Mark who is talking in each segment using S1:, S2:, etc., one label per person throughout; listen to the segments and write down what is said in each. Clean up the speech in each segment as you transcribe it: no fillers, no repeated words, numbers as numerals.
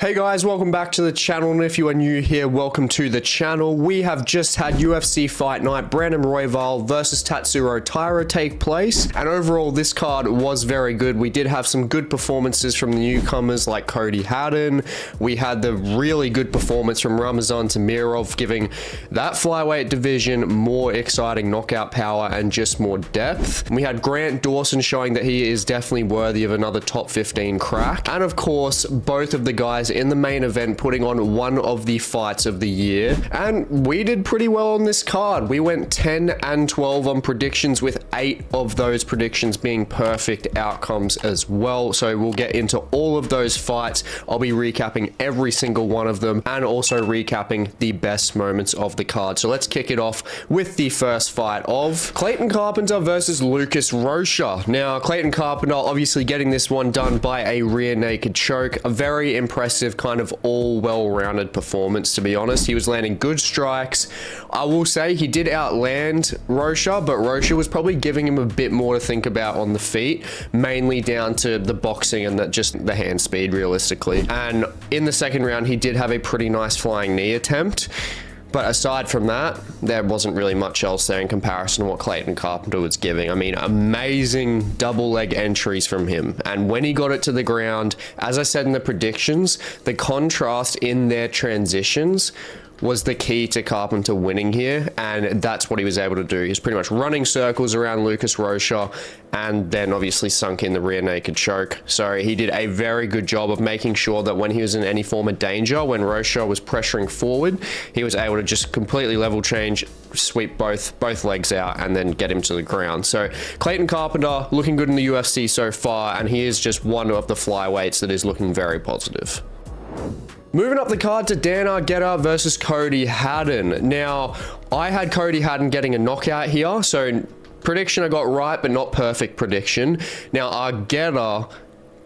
S1: Hey guys, welcome back to the channel, and if you are new here, welcome to the channel. We have just had UFC Fight Night, Brandon Royval versus Tatsuro Taira take place, and overall this card was very good. We did have some good performances from the newcomers like Cody, Haddon. We had the really good performance from Ramazan Temirov, giving that flyweight division more exciting knockout power and just more depth. We had Dawson showing that he is definitely worthy of another top 15 crack, and of course both of the guys in the main event putting on one of the fights of the year, and we did pretty well on this card. We went 10 and 12 on predictions, with 8 of those predictions being perfect outcomes as well. So we'll get into all of those fights. I'll be recapping every single one of them and also recapping the best moments of the card. So let's kick it off with the first fight of Clayton Carpenter versus Rocha. Now, Clayton Carpenter obviously getting this one done by a rear naked choke. A very impressive kind of all well-rounded performance, to be honest. He was landing good strikes. I will say he did outland Rocha, but Rocha was probably giving him a bit more to think about on the feet, mainly down to the boxing and just the hand speed realistically. And in the second round, he did have a pretty nice flying knee attempt. But aside from that, there wasn't really much else there in comparison to what Clayton Carpenter was giving. I mean, amazing double leg entries from him. And when he got it to the ground, as I said in the predictions, the contrast in their transitions was the key to Carpenter winning here, and that's what he was able to do. He was pretty much running circles around Rocha and then obviously sunk in the rear naked choke. So he did a very good job of making sure that when he was in any form of danger, when Rocha was pressuring forward, he was able to just completely level change, sweep both legs out, and then get him to the ground. So Clayton Carpenter looking good in the UFC so far, and he is just one of the flyweights that is looking very positive. Moving up the card to Argueta versus Cody Haddon. Now, I had Cody Haddon getting a knockout here, so prediction I got right, but not perfect prediction. Now, Argueta,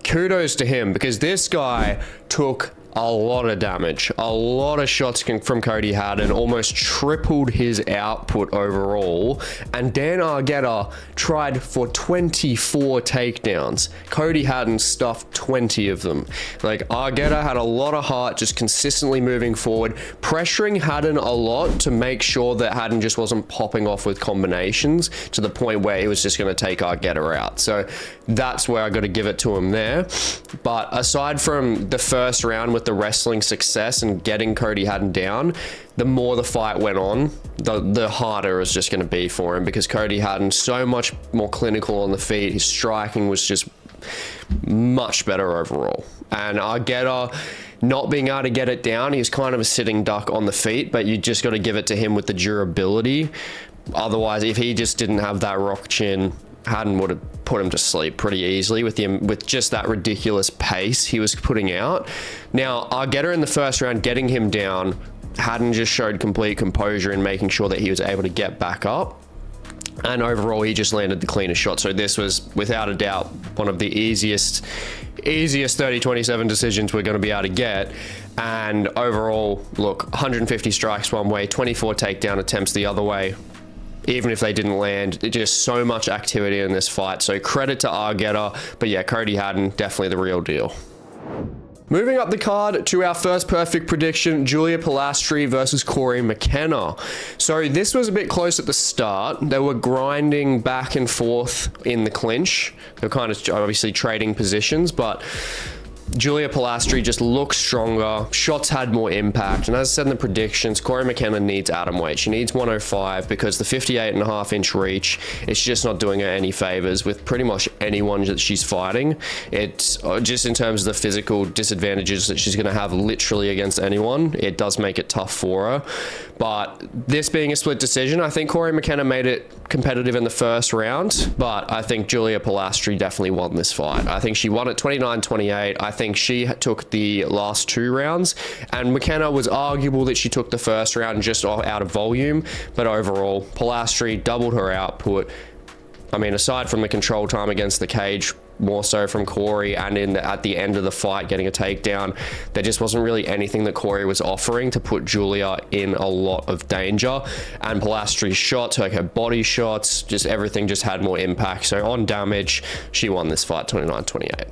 S1: kudos to him, because this guy took a lot of damage, a lot of shots from Cody Haddon, almost tripled his output overall, and Argueta tried for 24 takedowns. Cody Haddon stuffed 20 of them. Like, Argueta had a lot of heart, just consistently moving forward, pressuring Haddon a lot to make sure that Haddon just wasn't popping off with combinations to the point where he was just going to take Argueta out. So that's where I got to give it to him there. But aside from the first round with the wrestling success and getting Cody Haddon down, the more the fight went on, the harder it was just going to be for him, because Cody Haddon so much more clinical on the feet. His striking was just much better overall. And Argueta not being able to get it down, he's kind of a sitting duck on the feet, but you just got to give it to him with the durability. Otherwise, if he just didn't have that rock chin, Haddon would have put him to sleep pretty easily with just that ridiculous pace he was putting out. Now, Argueta in the first round, getting him down, Haddon just showed complete composure in making sure that he was able to get back up. And overall, he just landed the cleanest shot. So this was, without a doubt, one of the easiest 30-27 decisions we're going to be able to get. And overall, look, 150 strikes one way, 24 takedown attempts the other way. Even if they didn't land, just so much activity in this fight. So credit to Argueta, but yeah, Cody Haddon, definitely the real deal. Moving up the card to our first perfect prediction, Polastri versus Cory McKenna. So this was a bit close at the start. They were grinding back and forth in the clinch. They were kind of obviously trading positions, but Polastri just looked stronger, shots had more impact, and as I said in the predictions, Cory McKenna needs atom weight. She needs 105 because the 58.5-inch reach, it's just not doing her any favors with pretty much anyone that she's fighting. It's just in terms of the physical disadvantages that she's going to have literally against anyone, it does make it tough for her. But this being a split decision, I think Cory McKenna made it competitive in the first round, but I think Polastri definitely won this fight. I think she won it 29-28. I think she took the last 2 rounds, and McKenna was arguable that she took the first round just out of volume, but overall, Polastri doubled her output. I mean, aside from the control time against the cage, more so from Cory, and at the end of the fight getting a takedown, there just wasn't really anything that Cory was offering to put Julia in a lot of danger. And Polastri's shots, her body shots, just everything just had more impact. So on damage, she won this fight 29-28.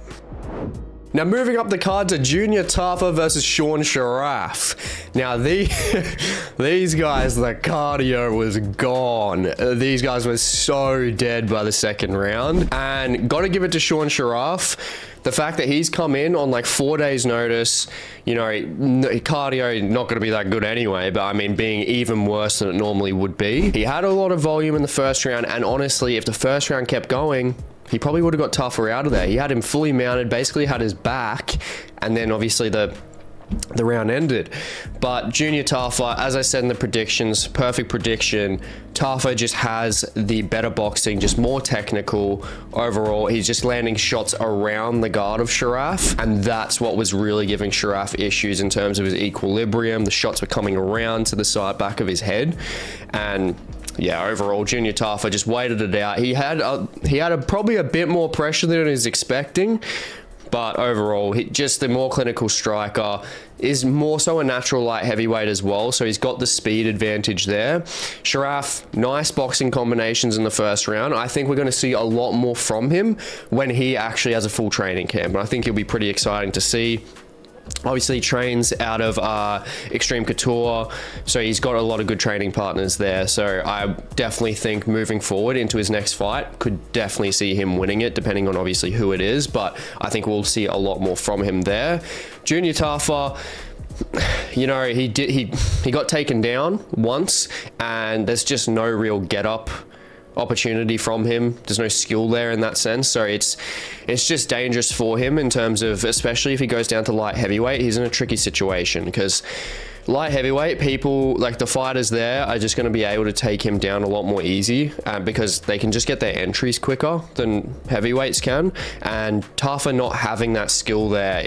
S1: Now moving up the card to Junior Tafa versus Sharaf. Now these guys, the cardio was gone. These guys were so dead by the second round, and got to give it to Sharaf. The fact that he's come in on like 4 days notice, you know, cardio not going to be that good anyway, but I mean being even worse than it normally would be. He had a lot of volume in the first round, and honestly, if the first round kept going, he probably would have got Tafa out of there. He had him fully mounted, basically had his back, and then obviously the round ended. But Junior Tafa, as I said in the predictions, perfect prediction. Tafa just has the better boxing, just more technical overall. He's just landing shots around the guard of Sharaf, and that's what was really giving Sharaf issues in terms of his equilibrium. The shots were coming around to the side back of his head, and yeah, overall, Junior Tafa just waited it out. He had probably a bit more pressure than he was expecting, but overall, just the more clinical striker, is more so a natural light heavyweight as well, so he's got the speed advantage there. Sharaf, nice boxing combinations in the first round. I think we're going to see a lot more from him when he actually has a full training camp, and I think it'll be pretty exciting to see. Obviously he trains out of Extreme Couture, so he's got a lot of good training partners there, so I definitely think moving forward into his next fight, could definitely see him winning it, depending on obviously who it is, but I think we'll see a lot more from him there. Junior Tafa, you know, he got taken down once, and there's just no real get up opportunity from him. There's no skill there in that sense, so it's just dangerous for him in terms of, especially if he goes down to light heavyweight, he's in a tricky situation, because light heavyweight, people like the fighters there are just going to be able to take him down a lot more easy, because they can just get their entries quicker than heavyweights can. And Tafa not having that skill there,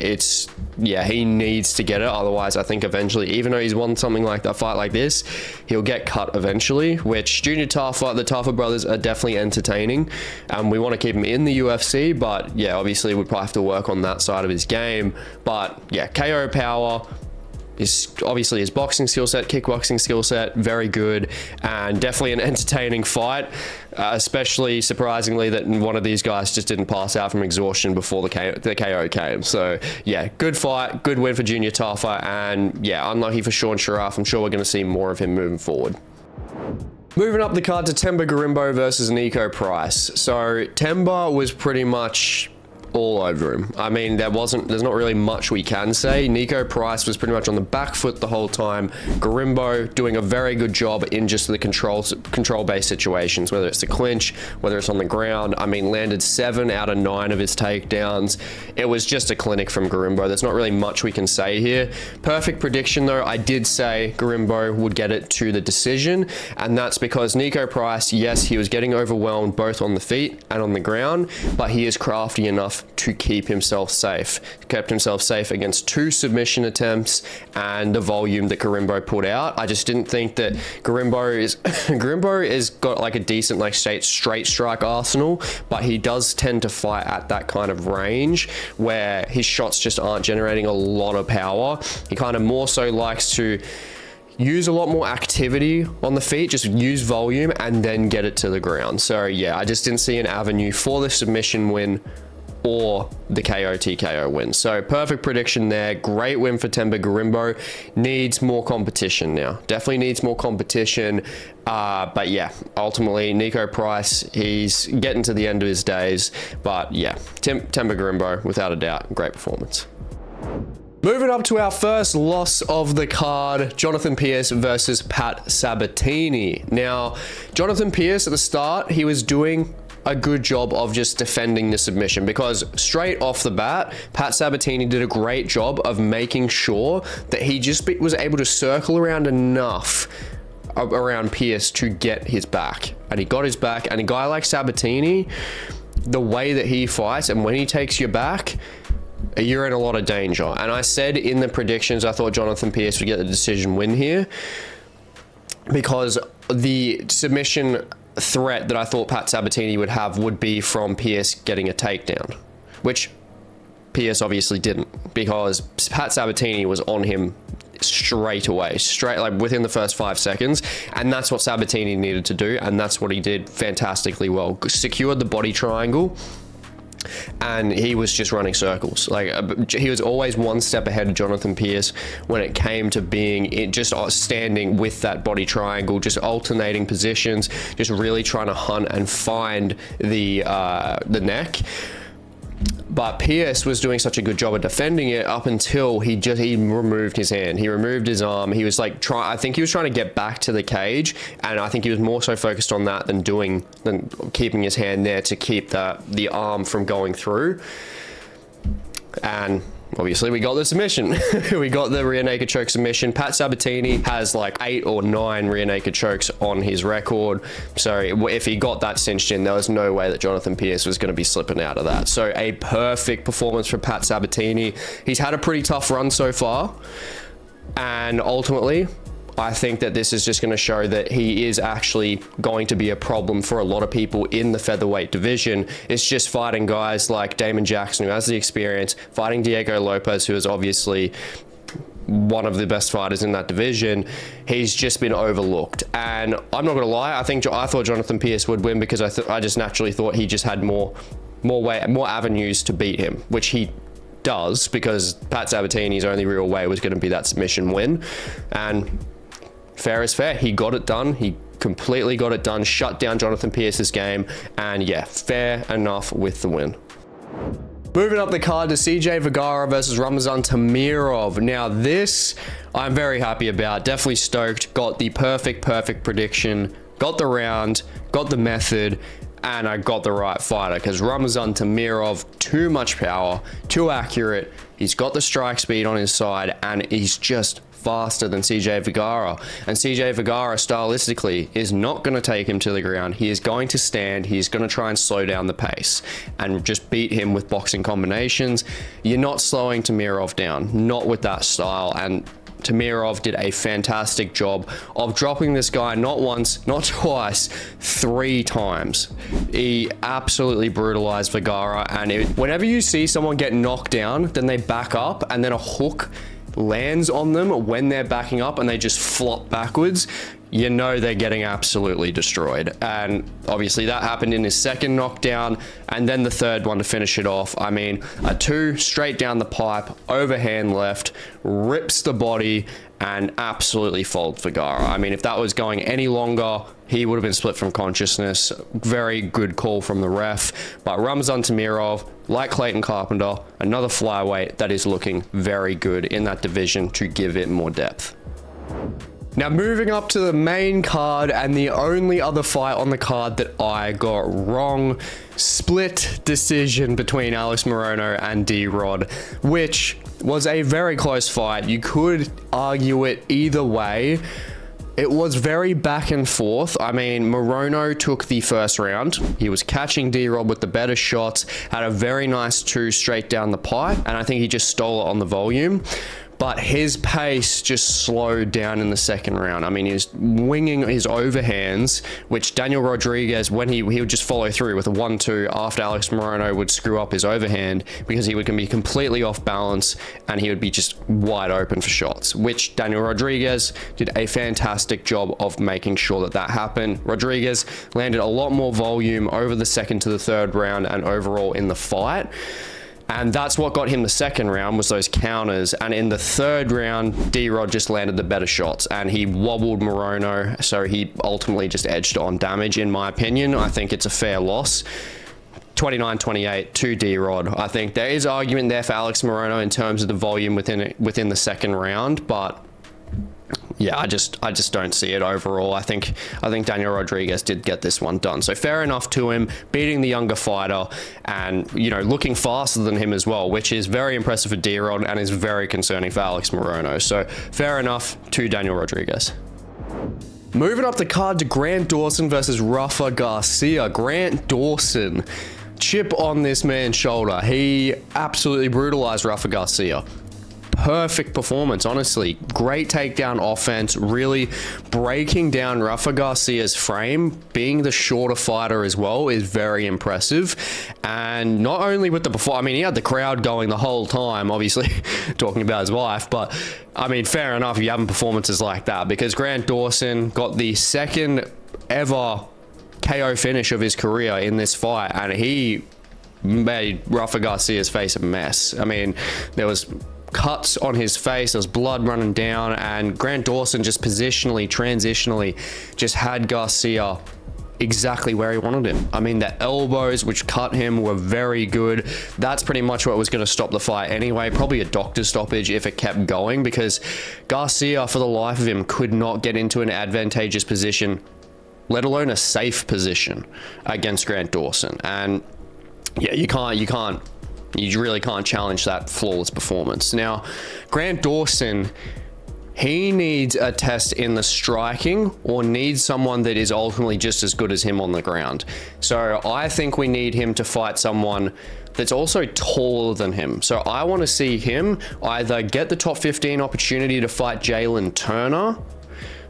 S1: yeah, he needs to get it, otherwise I think eventually, even though he's won something like a fight like this, he'll get cut eventually. Which Junior Tafa, the Tafa brothers are definitely entertaining, and we want to keep him in the UFC, but yeah, obviously we'd probably have to work on that side of his game. But yeah, KO power is obviously his boxing skill set, kickboxing skill set, very good, and definitely an entertaining fight, especially surprisingly that one of these guys just didn't pass out from exhaustion before the KO came. So yeah, good fight, good win for Junior Tafa, and yeah, unlucky for Sharaf. I'm sure we're going to see more of him moving forward. Moving up the card to Themba Gorimbo versus Niko Price. So Themba was pretty much all over him. I mean, there's not really much we can say. Niko Price was pretty much on the back foot the whole time. Gorimbo doing a very good job in just the control-based situations, whether it's the clinch, whether it's on the ground. I mean, landed 7 out of 9 of his takedowns. It was just a clinic from Gorimbo. There's not really much we can say here. Perfect prediction though, I did say Gorimbo would get it to the decision, and that's because Niko Price, yes, he was getting overwhelmed both on the feet and on the ground, but he is crafty enough to keep himself safe. Kept himself safe against 2 submission attempts and the volume that Gorimbo put out. I just didn't think that Gorimbo is got like a decent like straight strike arsenal, but he does tend to fight at that kind of range where his shots just aren't generating a lot of power. He kind of more so likes to use a lot more activity on the feet, just use volume and then get it to the ground. So yeah, I just didn't see an avenue for the submission win or the KO TKO win. So perfect prediction there. Great win for Themba Gorimbo. Needs more competition now. Definitely needs more competition. But yeah, ultimately Niko Price, he's getting to the end of his days. But yeah, Themba Gorimbo, without a doubt, great performance. Moving up to our first loss of the card, Jonathan Pearce versus Pat Sabatini. Now, Jonathan Pearce at the start, he was doing a good job of just defending the submission, because straight off the bat, Pat Sabatini did a great job of making sure that he just was able to circle around enough around Pearce to get his back. And he got his back, and a guy like Sabatini, the way that he fights and when he takes your back, you're in a lot of danger. And I said in the predictions, I thought Jonathan Pearce would get the decision win here, because the submission threat that I thought Pat Sabatini would have would be from Pearce getting a takedown, which Pearce obviously didn't, because Pat Sabatini was on him straight away, like within the first 5 seconds, and that's what Sabatini needed to do, and that's what he did fantastically well. Secured the body triangle, and he was just running circles. Like, he was always one step ahead of Jonathan Pearce when it came to being just standing with that body triangle, just alternating positions, just really trying to hunt and find the neck. But Pearce was doing such a good job of defending it up until he removed his hand. He removed his arm. He was like I think he was trying to get back to the cage, and I think he was more so focused on that than keeping his hand there to keep the arm from going through. And obviously we got the submission. We got the rear naked choke submission. Pat Sabatini has like 8 or 9 rear naked chokes on his record. So if he got that cinched in, there was no way that Jonathan Pearce was going to be slipping out of that. So a perfect performance for Pat Sabatini. He's had a pretty tough run so far. And ultimately, I think that this is just going to show that he is actually going to be a problem for a lot of people in the featherweight division. It's just fighting guys like Damon Jackson, who has the experience, fighting Diego Lopez, who is obviously one of the best fighters in that division. He's just been overlooked. And I'm not going to lie, I thought Jonathan Pearce would win because I just naturally thought he just had more avenues to beat him, which he does, because Pat Sabatini's only real way was going to be that submission win. And fair is fair. He got it done. He completely got it done, shut down Jonathan Pearce's game, and yeah, fair enough with the win. Moving up the card to CJ Vergara versus Ramazan Temirov. Now this, I'm very happy about. Definitely stoked. Got the perfect prediction. Got the round. Got the method. And I got the right fighter, because Ramazan Temirov, too much power, too accurate. He's got the strike speed on his side, and he's just faster than CJ Vergara. And CJ Vergara, stylistically, is not going to take him to the ground. He is going to stand. He's going to try and slow down the pace and just beat him with boxing combinations. You're not slowing Temirov down, not with that style. And Temirov did a fantastic job of dropping this guy not once, not twice, 3 times. He absolutely brutalized Vergara. And whenever you see someone get knocked down, then they back up and then a hook lands on them when they're backing up and they just flop backwards, you know they're getting absolutely destroyed. And obviously that happened in his second knockdown, and then the third one to finish it off. I mean, a 2 straight down the pipe, overhand left, rips the body, and absolutely folds Vergara. I mean, if that was going any longer, he would have been split from consciousness. Very good call from the ref. But Ramazan Temirov, like Clayton Carpenter, another flyweight that is looking very good in that division to give it more depth. Now moving up to the main card, and the only other fight on the card that I got wrong. Split decision between Alex Morono and D-Rod, which was a very close fight. You could argue it either way. It was very back and forth. I mean, Morono took the first round. He was catching D-Rod with the better shots, had a very nice 2 straight down the pipe, and I think he just stole it on the volume. But his pace just slowed down in the second round. I mean, he was winging his overhands, which Daniel Rodriguez, when he would just follow through with a 1-2 after Alex Morono would screw up his overhand, because he would be completely off balance and he would be just wide open for shots, which Daniel Rodriguez did a fantastic job of making sure that happened. Rodriguez landed a lot more volume over the second to the third round and overall in the fight. And that's what got him the second round, was those counters. And in the third round, D-Rod just landed the better shots and he wobbled Morono. So he ultimately just edged on damage, in my opinion. I think it's a fair loss. 29-28 to D-Rod. I think there is argument there for Alex Morono in terms of the volume within the second round, but yeah, I just don't see it overall. I think Daniel Rodriguez did get this one done. So fair enough to him, beating the younger fighter and, you know, looking faster than him as well, which is very impressive for D-Rod and is very concerning for Alex Morono. So fair enough to Daniel Rodriguez. Moving up the card to Grant Dawson versus Rafa Garcia. Grant Dawson, chip on this man's shoulder. He absolutely brutalized Rafa Garcia. Perfect performance, honestly. Great takedown offense, really breaking down Rafa Garcia's frame. Being the shorter fighter as well is very impressive. And not only with the performance, I mean, he had the crowd going the whole time, obviously talking about his wife, but I mean, fair enough if you're having performances like that, because Grant Dawson got the second ever KO finish of his career in this fight, and he made Rafa Garcia's face a mess. I mean, there was cuts on his face, there was blood running down, and Grant Dawson just positionally, transitionally, just had Garcia exactly where he wanted him. I mean, the elbows which cut him were very good. That's pretty much what was going to stop the fight anyway. Probably a doctor stoppage if it kept going, because Garcia, for the life of him, could not get into an advantageous position, let alone a safe position against Grant Dawson. And yeah, you really can't challenge that flawless performance. Now, Grant Dawson, he needs a test in the striking, or needs someone that is ultimately just as good as him on the ground. So I think we need him to fight someone that's also taller than him. So I want to see him either get the top 15 opportunity to fight Jalen Turner.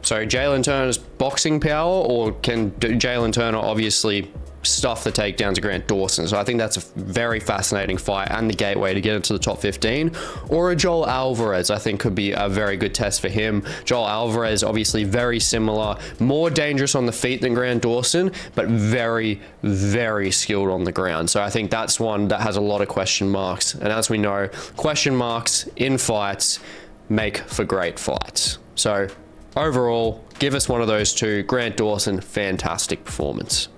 S1: So Jalen Turner's boxing power, or can Jalen Turner obviously stuff the takedown to Grant Dawson? So I think that's a very fascinating fight and the gateway to get into the top 15. Or a Joel Alvarez, I think, could be a very good test for him. Joel Alvarez, obviously very similar, more dangerous on the feet than Grant Dawson, but very, very skilled on the ground. So I think that's one that has a lot of question marks. And as we know, question marks in fights make for great fights. So overall, give us one of those two. Grant Dawson, fantastic performance.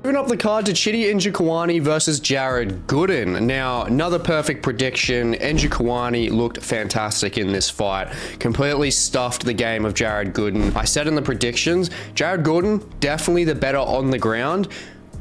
S1: Moving up the card to Chidi Njokuani versus Jared Gooden. Now, another perfect prediction. Njokuani looked fantastic in this fight. Completely stuffed the game of Jared Gooden. I said in the predictions, Jared Gooden, definitely the better on the ground,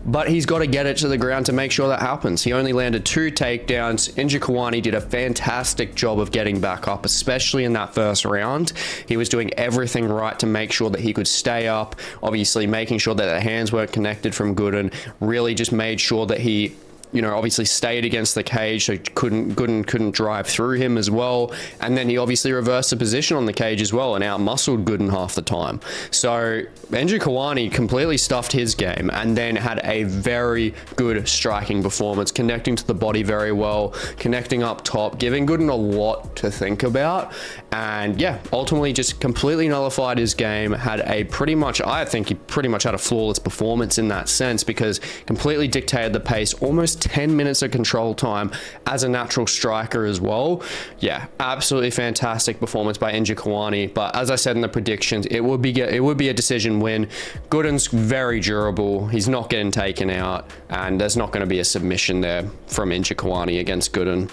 S1: but he's got to get it to the ground to make sure that happens. He only landed 2 takedowns. Njokuani did a fantastic job of getting back up, especially in that first round. He was doing everything right to make sure that he could stay up, obviously making sure that the hands weren't connected from Gooden, really just made sure that he, you know, obviously stayed against the cage, so Gooden couldn't drive through him as well. And then he obviously reversed the position on the cage as well and out-muscled Gooden half the time. So Njokuani completely stuffed his game and then had a very good striking performance, connecting to the body very well, connecting up top, giving Gooden a lot to think about. And yeah, ultimately just completely nullified his game, had a pretty much, I think he pretty much had a flawless performance in that sense, because completely dictated the pace, almost 10 minutes of control time as a natural striker as well. Yeah, absolutely fantastic performance by Njokuani. But as I said in the predictions, it would be a decision win. Gooden's very durable. He's not getting taken out, and there's not going to be a submission there from Njokuani against Gooden.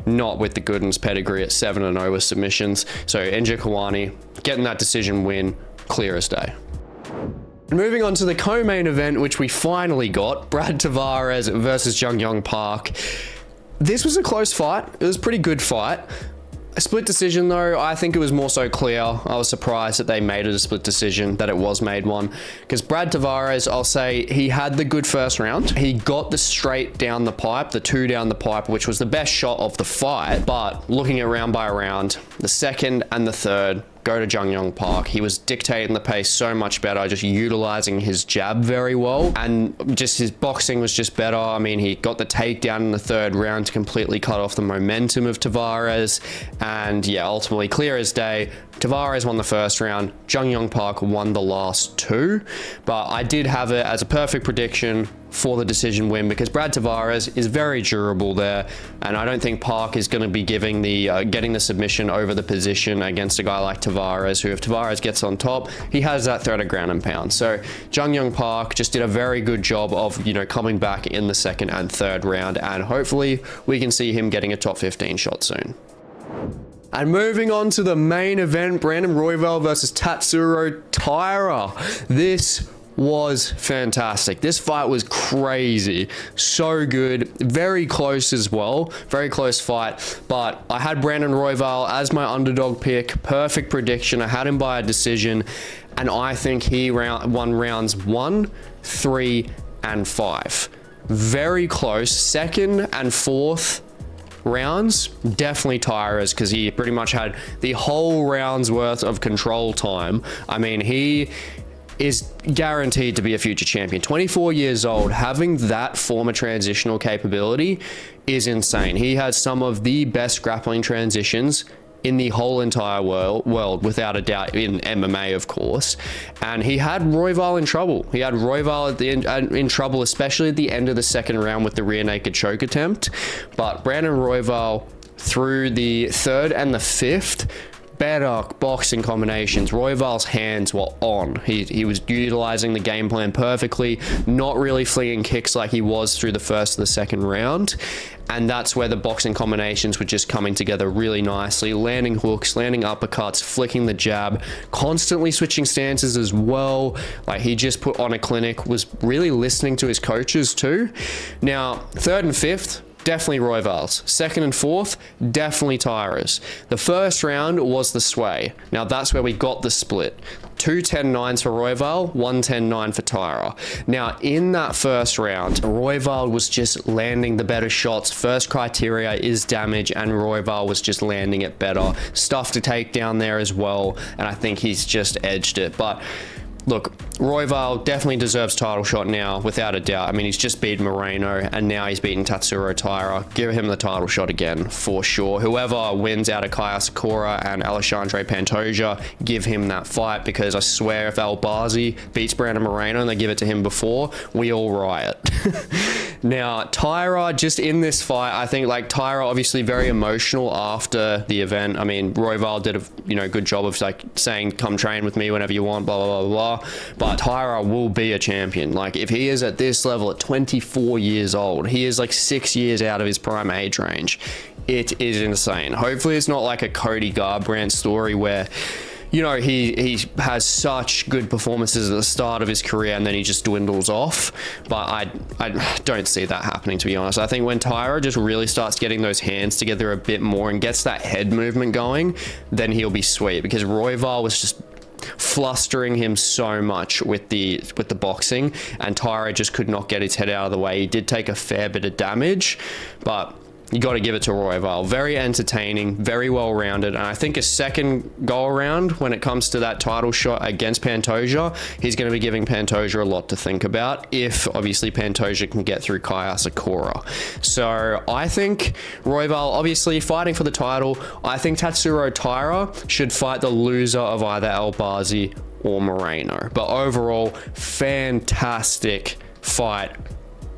S1: Not with the Gooden's pedigree at 7-0 with submissions. So Njokuani getting that decision win, clear as day. Moving on to the co-main event, which we finally got, Brad Tavares versus Junyong Park. This was a close fight. It was a pretty good fight. A split decision though, I think it was more so clear. I was surprised that they made it a split decision, that it was made one. Because Brad Tavares, I'll say, he had the good first round. He got the straight down the pipe, the 2 down the pipe, which was the best shot of the fight. But looking at round by round, the second and the third go to Junyong Park. He was dictating the pace so much better, just utilizing his jab very well, and just his boxing was just better. I mean, he got the takedown in the third round to completely cut off the momentum of Tavares, and yeah, ultimately clear as day. Tavares won the first round, Junyong Park won the last 2, but I did have it as a perfect prediction for the decision win, because Brad Tavares is very durable there, and I don't think Park is going to be giving the getting the submission over the position against a guy like Tavares, who, if Tavares gets on top, he has that threat of ground and pound. So Junyong Park just did a very good job of, you know, coming back in the second and third round, and hopefully we can see him getting a top 15 shot soon. And moving on to the main event, Brandon Royval versus Tatsuro Taira. This was fantastic. This fight was crazy, so good, very close as well, very close fight. But I had Brandon Royval as my underdog pick, perfect prediction. I had him by a decision, and I think he won rounds 1, 3, and 5. Very close. Second and fourth rounds, definitely Taira's, because he pretty much had the whole round's worth of control time. I mean, he is guaranteed to be a future champion. 24 years old, having that form of transitional capability is insane. He has some of the best grappling transitions in the whole entire world, without a doubt, in MMA, of course. And he had Royval in trouble. He had Royval at the end, in trouble, especially at the end of the second round with the rear naked choke attempt. But Brandon Royval, through the third and the fifth, better boxing combinations. Royval's hands were on. He was utilizing the game plan perfectly, not really flinging kicks like he was through the first and the second round. And that's where the boxing combinations were just coming together really nicely, landing hooks, landing uppercuts, flicking the jab, constantly switching stances as well. Like, he just put on a clinic, was really listening to his coaches too. Now, third and fifth, definitely Royval's. Second and fourth, definitely Taira's. The first round was the sway. Now that's where we got the split. 2 10-9s for Royval, 1 10-9 for Taira. Now in that first round, Royval was just landing the better shots. First criteria is damage, and Royval was just landing it better. Stuff to take down there as well, and I think he's just edged it. But look, Royval definitely deserves title shot now, without a doubt. I mean, he's just beaten Morono, and now he's beaten Tatsuro Taira. Give him the title shot again, for sure. Whoever wins out of Kaya Sakura and Alexandre Pantoja, give him that fight, because I swear if Albazi beats Brandon Moreno and they give it to him before, we all riot. Now, Taira, just in this fight, I think, like, Taira obviously very emotional after the event. I mean, Royval did a good job of, like, saying, come train with me whenever you want, blah, blah, blah, blah. But Taira will be a champion. Like, if he is at this level at 24 years old, he is like 6 years out of his prime age range. It is insane. Hopefully it's not like a Cody Garbrandt story where, you know, he has such good performances at the start of his career and then he just dwindles off. But I don't see that happening, to be honest. I think when Taira just really starts getting those hands together a bit more and gets that head movement going, then he'll be sweet, because Royval was just flustering him so much with the boxing, and Taira just could not get his head out of the way. He did take a fair bit of damage, but you got to give it to Royval. Very entertaining, very well rounded, and I think a second go around when it comes to that title shot against Pantoja, he's going to be giving Pantoja a lot to think about, if obviously Pantoja can get through Kaya Sakura. So I think Royval obviously fighting for the title. I think Tatsuro Taira should fight the loser of either Albazi or Moreno. But overall, fantastic fight,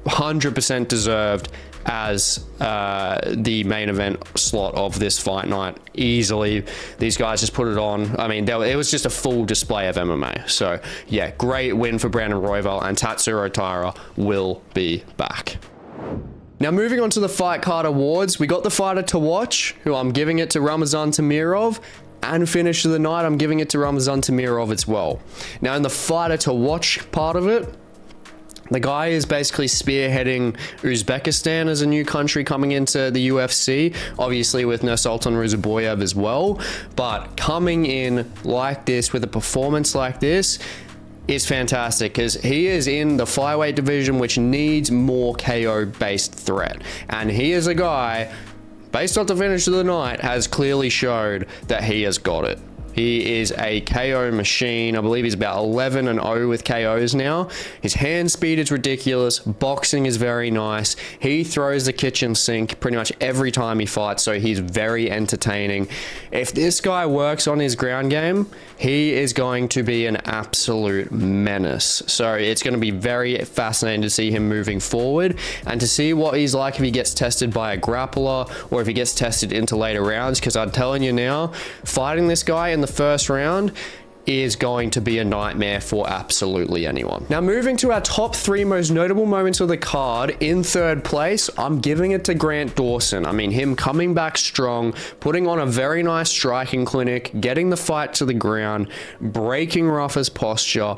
S1: 100% deserved as the main event slot of this fight night. Easily, these guys just put it on. I mean, it was just a full display of MMA. So yeah, great win for Brandon Royval, and Tatsuro Taira will be back. Now, moving on to the fight card awards, we got the fighter to watch, who I'm giving it to Ramazan Temirov, and finish of the night, I'm giving it to Ramazan Temirov as well. Now, in the fighter to watch part of it, the guy is basically spearheading Uzbekistan as a new country coming into the UFC, obviously with Nursultan Ruziboyev as well. But coming in like this, with a performance like this, is fantastic, because he is in the flyweight division, which needs more KO-based threat. And he is a guy, based off the finish of the night, has clearly showed that he has got it. He is a KO machine. I believe he's about 11-0 with KOs now. His hand speed is ridiculous. Boxing is very nice. He throws the kitchen sink pretty much every time he fights, so he's very entertaining. If this guy works on his ground game, he is going to be an absolute menace. So it's going to be very fascinating to see him moving forward, and to see what he's like if he gets tested by a grappler, or if he gets tested into later rounds, because I'm telling you now, fighting this guy in the first round is going to be a nightmare for absolutely anyone. Now, moving to our top 3 most notable moments of the card, in third place, I'm giving it to Grant Dawson. I mean, him coming back strong, putting on a very nice striking clinic, getting the fight to the ground, breaking Rafa's posture,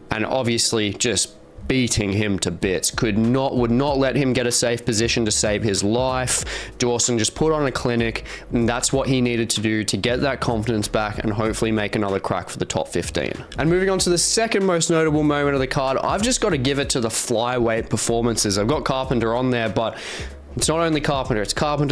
S1: and obviously just beating him to bits. Would not let him get a safe position to save his life. Dawson just put on a clinic, and that's what he needed to do to get that confidence back and hopefully make another crack for the top 15. And moving on to the second most notable moment of the card, I've just got to give it to the flyweight performances. I've got Carpenter on there, but It's not only Carpenter,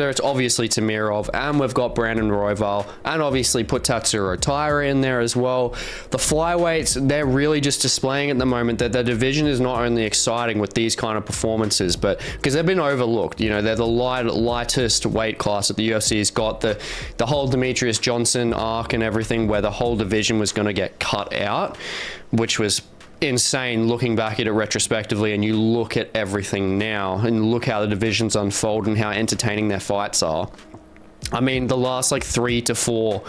S1: it's obviously Temirov, and we've got Brandon Royval, and obviously put Tatsuro Taira in there as well. The flyweights, they're really just displaying at the moment that the division is not only exciting with these kind of performances, but because they've been overlooked. You know, they're the lightest weight class that the UFC's got. The whole Demetrius Johnson arc and everything, where the whole division was going to get cut out, which was insane looking back at it retrospectively, and you look at everything now and look how the divisions unfold and how entertaining their fights are. I mean, the last like 3 to 4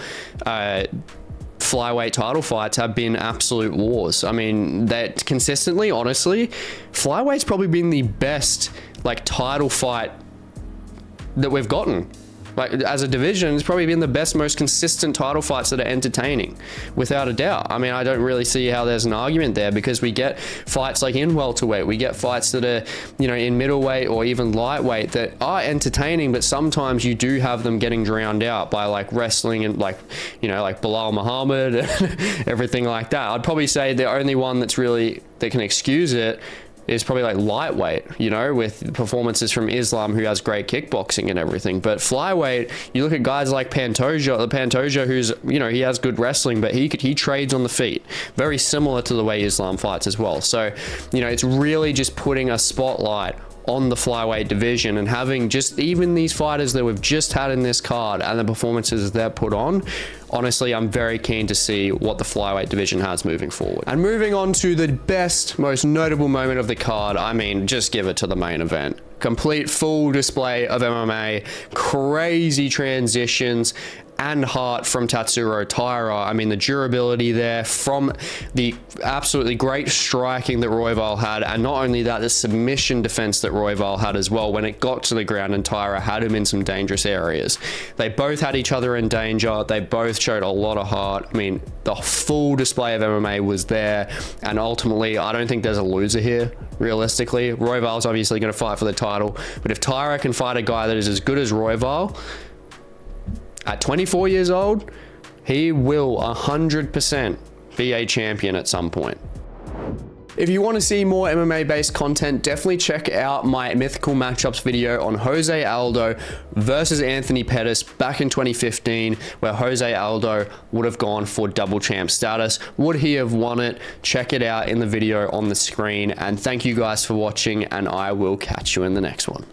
S1: flyweight title fights have been absolute wars. I mean, that consistently, honestly, flyweight's probably been the best like title fight that we've gotten. Like, as a division, it's probably been the best, most consistent title fights that are entertaining, without a doubt. I mean, I don't really see how there's an argument there, because we get fights like in welterweight, we get fights that are, you know, in middleweight or even lightweight that are entertaining, but sometimes you do have them getting drowned out by like wrestling and like, you know, like Bilal Muhammad and everything like that. I'd probably say the only one that can excuse it is probably like lightweight, you know, with performances from Islam, who has great kickboxing and everything. But flyweight, you look at guys like Pantoja, who's, you know, he has good wrestling, but he trades on the feet, very similar to the way Islam fights as well. So, you know, it's really just putting a spotlight on the flyweight division, and having just even these fighters that we've just had in this card and the performances they're put on. Honestly, I'm very keen to see what the flyweight division has moving forward. And moving on to the best, most notable moment of the card, I mean, just give it to the main event. Complete full display of MMA, crazy transitions and heart from Tatsuro Taira. I mean, the durability there from the absolutely great striking that Royval had, and not only that, the submission defense that Royval had as well when it got to the ground and Taira had him in some dangerous areas. They both had each other in danger. They both showed a lot of heart. I mean, the full display of MMA was there, and ultimately, I don't think there's a loser here, realistically. Royval's obviously going to fight for the title, but if Taira can fight a guy that is as good as Royval, at 24 years old, he will 100% be a champion at some point. If you want to see more MMA based content, definitely check out my mythical matchups video on Jose Aldo versus Anthony Pettis back in 2015, where Jose Aldo would have gone for double champ status. Would he have won it? Check it out in the video on the screen. And thank you guys for watching, and I will catch you in the next one.